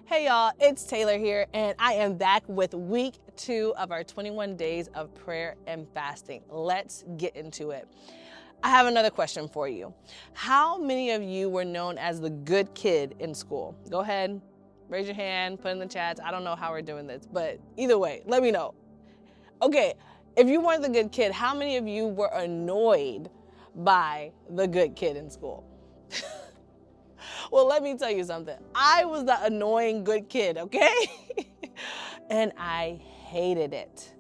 Hey y'all, it's Taylor here, and I am back with week 2 of our 21 days of prayer and fasting. Let's get into it. I have another question for you. How many of you were known as the good kid in school? Go ahead, raise your hand, put in the chats. I don't know how we're doing this, but either way, let me know. Okay, if you weren't the good kid, how many of you were annoyed by the good kid in school? Well, let me tell you something. I was the annoying good kid, okay? And I hated it.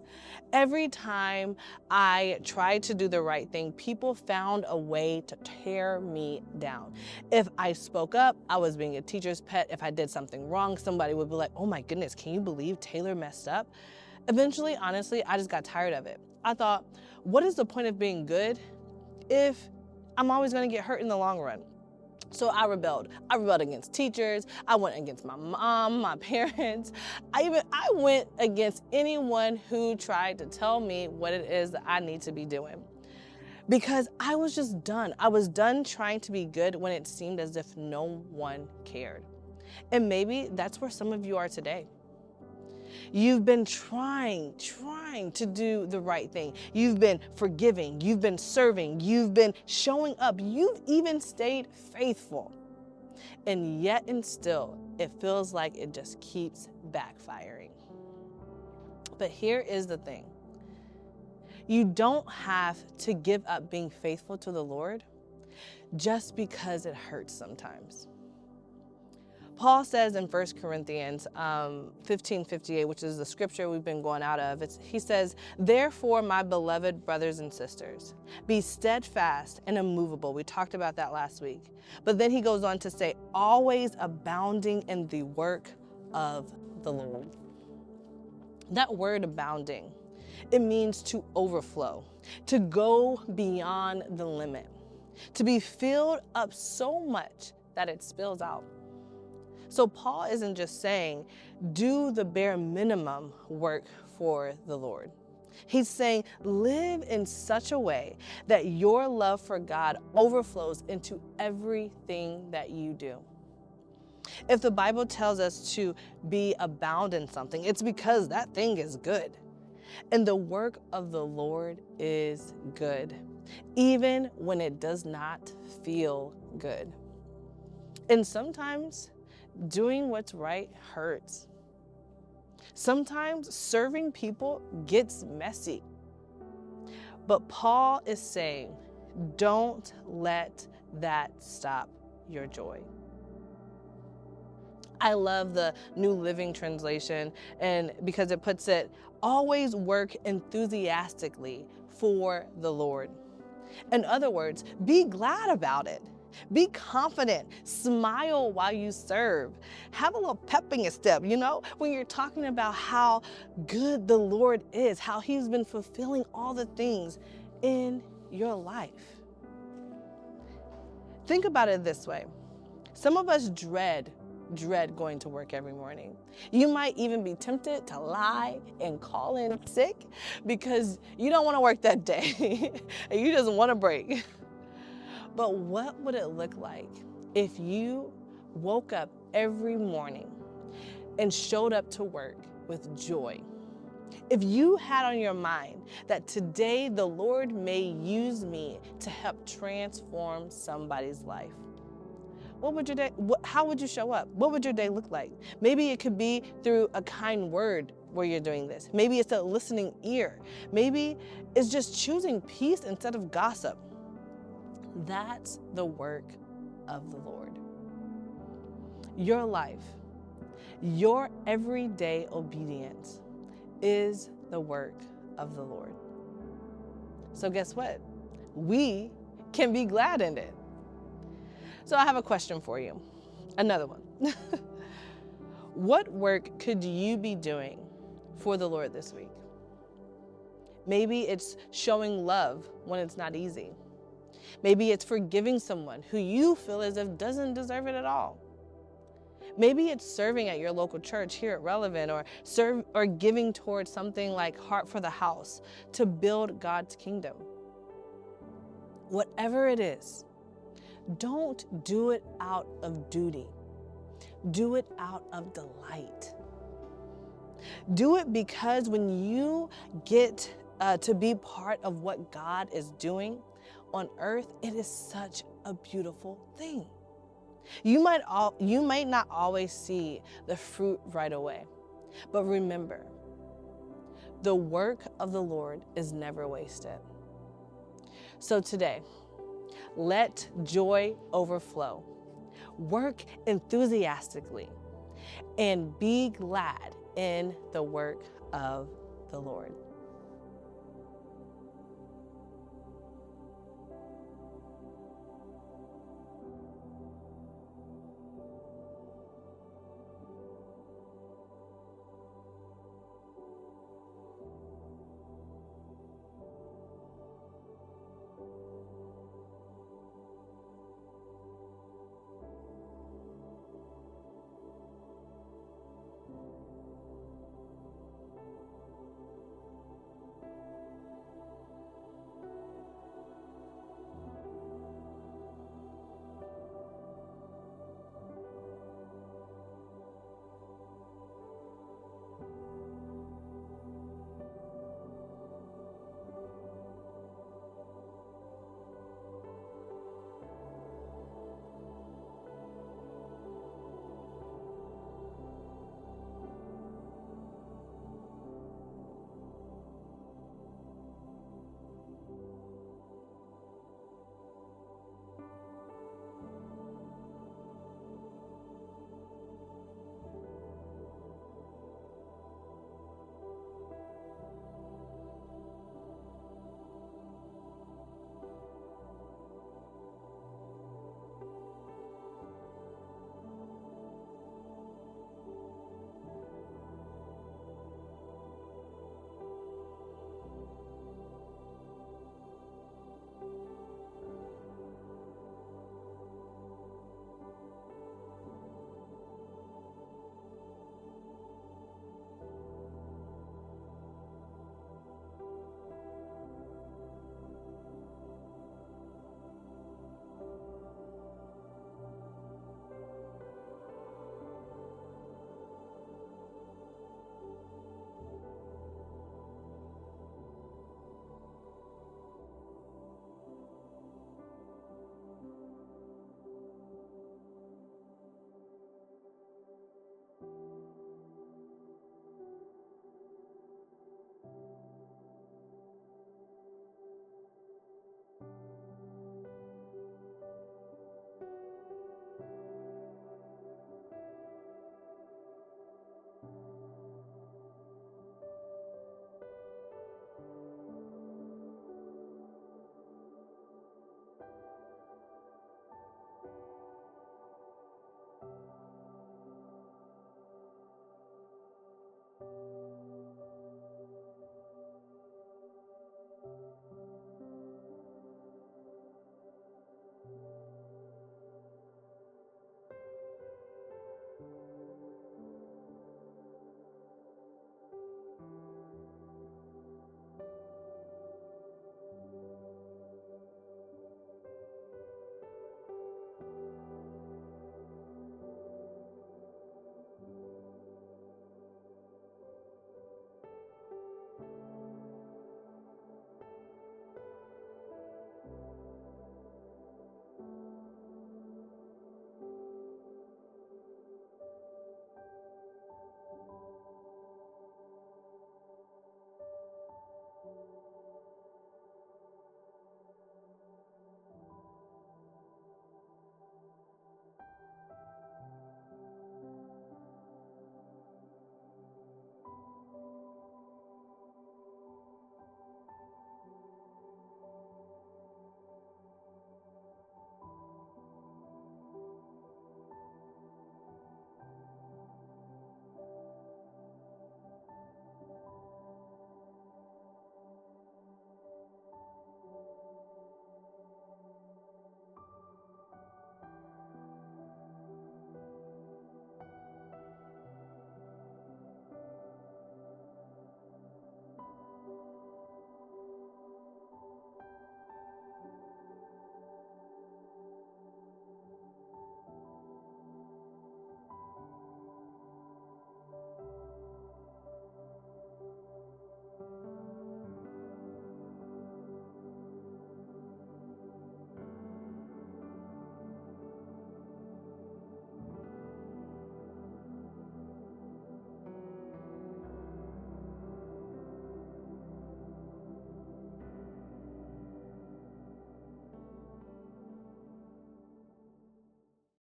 Every time I tried to do the right thing, people found a way to tear me down. If I spoke up, I was being a teacher's pet. If I did something wrong, somebody would be like, oh my goodness, can you believe Taylor messed up? Eventually, honestly, I just got tired of it. I thought, what is the point of being good if I'm always gonna get hurt in the long run? So I rebelled. I rebelled against teachers. I went against my mom, my parents. I went against anyone who tried to tell me what it is that I need to be doing. Because I was just done. I was done trying to be good when it seemed as if no one cared. And maybe that's where some of you are today. You've been trying to do the right thing. You've been forgiving, you've been serving, you've been showing up, you've even stayed faithful. And yet and still, it feels like it just keeps backfiring. But here is the thing. You don't have to give up being faithful to the Lord just because it hurts sometimes. Paul says in 1 Corinthians 15:58, which is the scripture we've been going out of, he says, therefore, my beloved brothers and sisters, be steadfast and immovable. We talked about that last week. But then he goes on to say, always abounding in the work of the Lord. That word abounding, it means to overflow, to go beyond the limit, to be filled up so much that it spills out. So Paul isn't just saying, do the bare minimum work for the Lord. He's saying, live in such a way that your love for God overflows into everything that you do. If the Bible tells us to be abound in something, it's because that thing is good. And the work of the Lord is good, even when it does not feel good. And sometimes doing what's right hurts. Sometimes serving people gets messy. But Paul is saying, don't let that stop your joy. I love the New Living Translation, and because it puts it, always work enthusiastically for the Lord. In other words, be glad about it. Be confident, smile while you serve. Have a little pep in your step, when you're talking about how good the Lord is, how he's been fulfilling all the things in your life. Think about it this way. Some of us dread going to work every morning. You might even be tempted to lie and call in sick because you don't want to work that day and you just want a break. But what would it look like if you woke up every morning and showed up to work with joy? If you had on your mind that today the Lord may use me to help transform somebody's life, how would you show up? What would your day look like? Maybe it could be through a kind word where you're doing this. Maybe it's a listening ear. Maybe it's just choosing peace instead of gossip. That's the work of the Lord. Your life, your everyday obedience is the work of the Lord. So guess what? We can be glad in it. So I have a question for you. Another one. What work could you be doing for the Lord this week? Maybe it's showing love when it's not easy. Maybe it's forgiving someone who you feel as if doesn't deserve it at all. Maybe it's serving at your local church here at Relevant, or giving towards something like Heart for the House to build God's kingdom. Whatever it is, don't do it out of duty. Do it out of delight. Do it because when you get to be part of what God is doing on earth, it is such a beautiful thing. You might not always see the fruit right away, but remember, the work of the Lord is never wasted. So today, let joy overflow. Work enthusiastically and be glad in the work of the Lord.